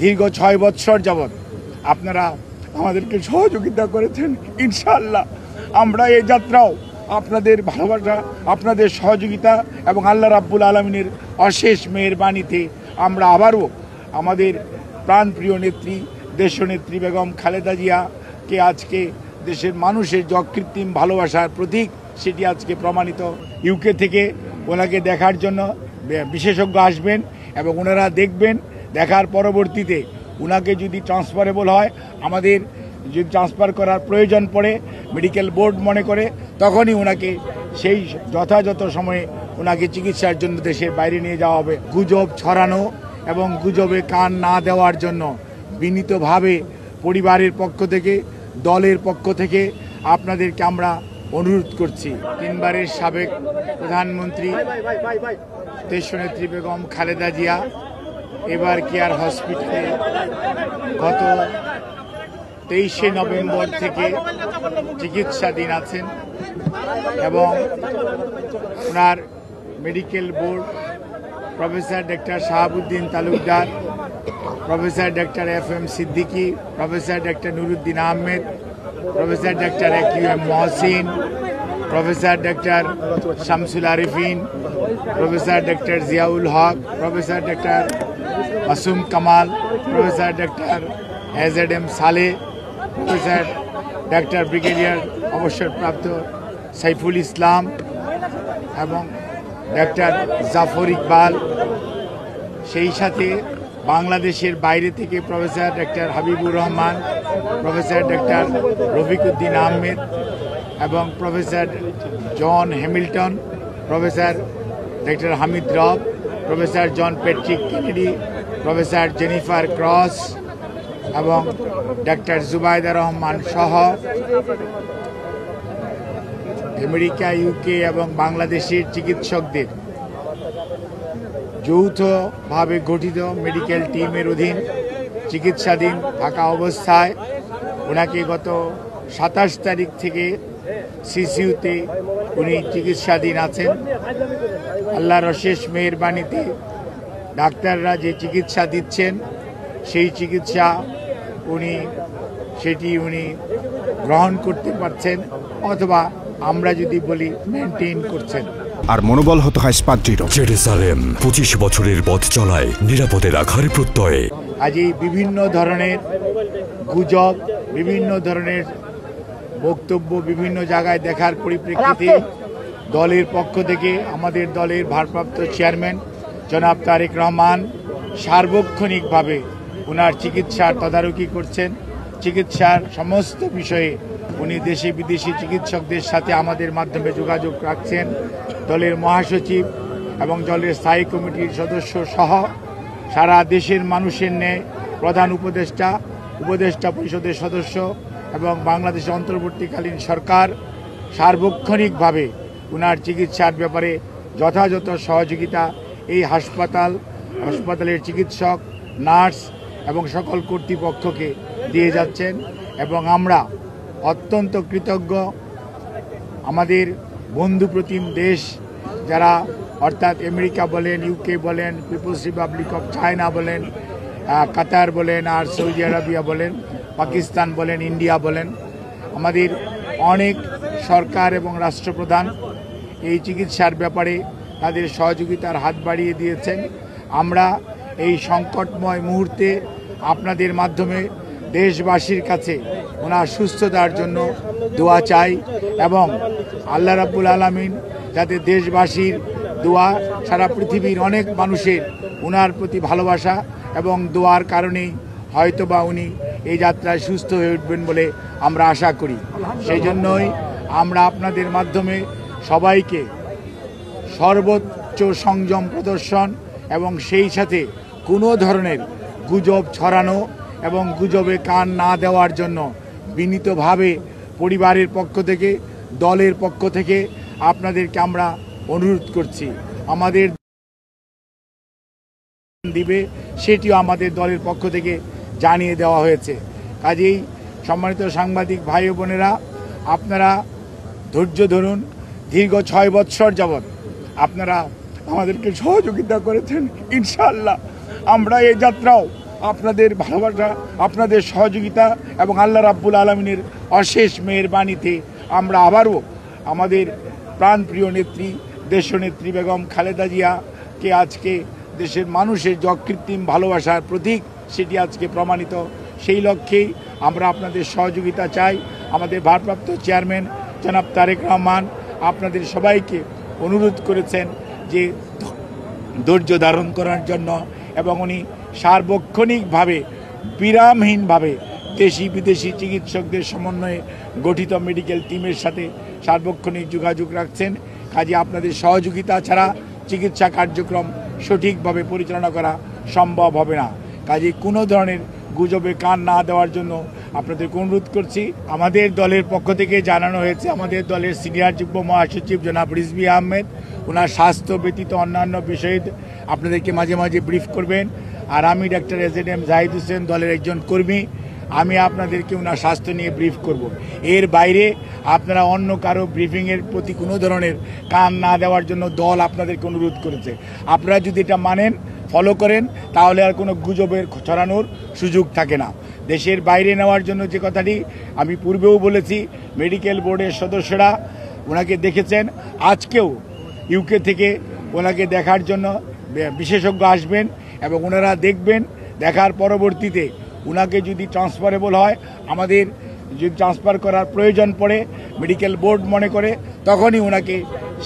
দীর্ঘ 6 বৎসর যাবৎ আপনারা আমাদেরকে সহযোগিতা করেছেন। ইনশাআল্লাহ আমরা এই যাত্রাও আপনাদের ভালোবাসা, আপনাদের সহযোগিতা এবং আল্লাহ রাব্বুল আলামিনের অশেষ মেহেরবানিতে আমরা আবারও আমাদের প্রাণপ্রিয় নেত্রী দেশনেত্রী বেগম খালেদা জিয়াকে আজকে দেশের মানুষের যে অকৃত্রিম ভালোবাসার প্রতীক সেটি আজকে প্রমাণিত। ইউকে থেকে ওনাকে দেখার জন্য বিশেষজ্ঞ আসবেন এবং ওনারা দেখবেন, দেখার পরবর্তীতে ওনাকে যদি ট্রান্সফারেবল হয়, আমাদের যদি ট্রান্সফার করার প্রয়োজন পড়ে মেডিকেল বোর্ড মনে করে, তখনই ওনাকে সেই যথাযথ সময়ে ওনাকে চিকিৎসার জন্য দেশের বাইরে নিয়ে যাওয়া হবে। গুজব ছড়ানো এবং গুজবে কান না দেওয়ার জন্য বিনীতভাবে পরিবারের পক্ষ থেকে, দলের পক্ষ থেকে আপনাদেরকে আমরা অনুরোধ করছি। 3 বারের সাবেক প্রধানমন্ত্রী দেশনেত্রী বেগম খালেদা জিয়া এবার কেয়ার হসপিটালে গত 23শে নভেম্বর থেকে চিকিৎসাধীন আছেন এবং ওনার medical board professor doctor Shahabuddin Talukdar, professor doctor FM Siddiqui, professor doctor Nuruddin Ahmed, professor doctor AQM Mohsin, professor doctor Shamsul Arifin, professor doctor Ziaul Haque, professor doctor Masum Kamal, professor doctor AZM Saleh, professor doctor brigadier অবসরপ্রাপ্ত সাইফুল ইসলাম এবং ডক্টর জাফর ইকবাল, সেই সাথে বাংলাদেশের বাইরে থেকে professor doctor Habibur Rahman, professor doctor Rafiquddin Ahmed এবং professor John Hamilton, professor doctor Hamid Rab, professor John Patrick Kennedy, professor Jennifer Cross এবং doctor Zubaida Rahman সহ আমেরিকা, ইউকে এবং বাংলাদেশের চিকিৎসকদের যৌথভাবে গঠিত মেডিকেল টিমের অধীন চিকিৎসাধীন থাকা অবস্থায় ওনাকে গত 27 তারিখ থেকে সিসিউতে উনি চিকিৎসাধীন আছেন। আল্লাহর অশেষ মেহেরবানিতে ডাক্তাররা যে চিকিৎসা দিচ্ছেন সেই চিকিৎসা সেটি উনি গ্রহণ করতে পারছেন, অথবা আমরা যদি বলি মেনটেন করছেন। আর মনোবল হতে হয় স্পাদ্রিত। জেরুজালেম 25 বছরের পথ চলায় নিরাপদে রাখার প্রত্যয়ে। আজ এই বিভিন্ন ধরনের গুজব, বিভিন্ন ধরনের বক্তব্য বিভিন্ন জায়গায় দেখার পরিপ্রেক্ষিতে দলের পক্ষ থেকে আমাদের দলের ভারপ্রাপ্ত চেয়ারম্যান জনাব তারেক রহমান সার্বক্ষণিকভাবে ওনার চিকিৎসার তদারকি করছেন। চিকিৎসার সমস্ত বিষয়ে উনি দেশি বিদেশি চিকিৎসকদের সাথে আমাদের মাধ্যমে যোগাযোগ রাখছেন। দলের মহাসচিব এবং দলের স্থায়ী কমিটির সদস্য সহ সারা দেশের মানুষের ন্যায় প্রধান উপদেষ্টা পরিষদের সদস্য এবং বাংলাদেশের অন্তর্বর্তীকালীন সরকার সার্বক্ষণিকভাবে ওনার চিকিৎসার ব্যাপারে যথাযথ সহযোগিতা এই হাসপাতালের চিকিৎসক, নার্স এবং সকল কর্তৃপক্ষকে দিয়ে যাচ্ছেন এবং আমরা অত্যন্ত কৃতজ্ঞ। আমাদের বন্ধুপ্রতিম দেশ যারা, অর্থাৎ আমেরিকা বলেন, ইউকে বলেন, পিপলস রিপাবলিক অফ চায়না বলেন, কাতার বলেন, আর সৌদি আরবিয়া বলেন, পাকিস্তান বলেন, ইন্ডিয়া বলেন, আমাদের অনেক সরকার এবং রাষ্ট্রপ্রধান এই চিকিৎসার ব্যাপারে তাদের সহযোগিতার হাত বাড়িয়ে দিয়েছেন। আমরা এই সংকটময় মুহূর্তে আপনাদের মাধ্যমে দেশবাসীর কাছে ওনার সুস্থতার জন্য দোয়া চাই এবং আল্লাহ রাব্বুল আলামিন যাতে দেশবাসীর দোয়া, সারা পৃথিবীর অনেক মানুষের ওনার প্রতি ভালোবাসা এবং দোয়ার কারণেই হয়তোবা উনি এই যাত্রায় সুস্থ হয়ে উঠবেন বলে আমরা আশা করি। সেই জন্যই আমরা আপনাদের মাধ্যমে সবাইকে সর্বোচ্চ সংযম প্রদর্শন এবং সেই সাথে কোনো ধরনের গুজব ছড়ানো এবং গুজবে কান না দেওয়ার জন্য বিনীতভাবে পরিবারের পক্ষ থেকে, দলের পক্ষ থেকে আপনাদেরকে আমরা অনুরোধ করছি। আমাদের দিবে সেটিও আমাদের দলের পক্ষ থেকে জানিয়ে দেওয়া হয়েছে। কাজেই সম্মানিত সাংবাদিক ভাই ও বোনেরা, আপনারা ধৈর্য ধরুন। দীর্ঘ 6 বৎসর যাবৎ আপনারা আমাদেরকে সহযোগিতা করেছেন। ইনশাআল্লাহ আমরা এই যাত্রাও আপনাদের ভালোবাসা, আপনাদের সহযোগিতা এবং আল্লাহ রাব্বুল আলামিনের অশেষ মেহেরবানিতে আমরা আবারও আমাদের প্রাণপ্রিয় নেত্রী দেশনেত্রী বেগম খালেদা জিয়াকে আজকে দেশের মানুষের যে অকৃত্রিম ভালোবাসার প্রতীক সেটি আজকে প্রমাণিত। সেই লক্ষ্যেই আমরা আপনাদের সহযোগিতা চাই। আমাদের ভারপ্রাপ্ত চেয়ারম্যান জনাব তারেক রহমান আপনাদের সবাইকে অনুরোধ করেছেন যে ধৈর্য ধারণ করার জন্য, এবং উনি সার্বক্ষণিকভাবে বিরামহীনভাবে দেশি বিদেশি চিকিৎসকদের সমন্বয়ে গঠিত মেডিকেল টিমের সাথে সার্বক্ষণিক যোগাযোগ রাখছেন। কাজে আপনাদের সহযোগিতা ছাড়া চিকিৎসা কার্যক্রম সঠিকভাবে পরিচালনা করা সম্ভব হবে না। কাজে কোনো ধরনের গুজবে কান না দেওয়ার জন্য আপনাদেরকে অনুরোধ করছি। আমাদের দলের পক্ষ থেকে জানানো হয়েছে, আমাদের দলের সিনিয়র যুগ্ম মহাসচিব জনাব রিজভী আহমেদ ওনার স্বাস্থ্য ব্যতীত অন্যান্য বিষয়ে আপনাদেরকে মাঝে মাঝে ব্রিফ করবেন। আর আমি ডাক্তার এজেডএম জাহিদ হোসেন দলের একজন কর্মী, আমি আপনাদেরকে ওনার স্বাস্থ্য নিয়ে ব্রিফ করব। এর বাইরে আপনারা অন্য কারো ব্রিফিংয়ের প্রতি কোনো ধরনের কান না দেওয়ার জন্য দল আপনাদেরকে অনুরোধ করেছে। আপনারা যদি এটা মানেন, ফলো করেন, তাহলে আর কোনো গুজবের ছড়ানোর সুযোগ থাকে না। দেশের বাইরে নেওয়ার জন্য যে কথাটি আমি পূর্বেও বলেছি, মেডিকেল বোর্ডের সদস্যরা ওনাকে দেখেছেন। আজকেও ইউকে থেকে ওনাকে দেখার জন্য বিশেষজ্ঞ আসবেন এবং ওনারা দেখবেন। দেখার পরবর্তীতে ওনাকে যদি ট্রান্সফারেবল হয়, আমাদের যদি ট্রান্সফার করার প্রয়োজন পড়ে মেডিকেল বোর্ড মনে করে, তখনই ওনাকে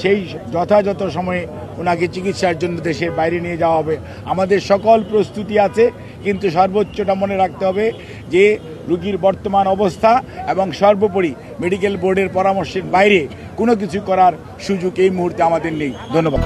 সেই যথাযথ সময়ে ওনাকে চিকিৎসার জন্য দেশের বাইরে নিয়ে যাওয়া হবে। আমাদের সকল প্রস্তুতি আছে, কিন্তু সর্বোচ্চটা মনে রাখতে হবে যে রোগীর বর্তমান অবস্থা এবং সর্বোপরি মেডিকেল বোর্ডের পরামর্শের বাইরে কোনো কিছু করার সুযোগ এই মুহূর্তে আমাদের নেই। ধন্যবাদ।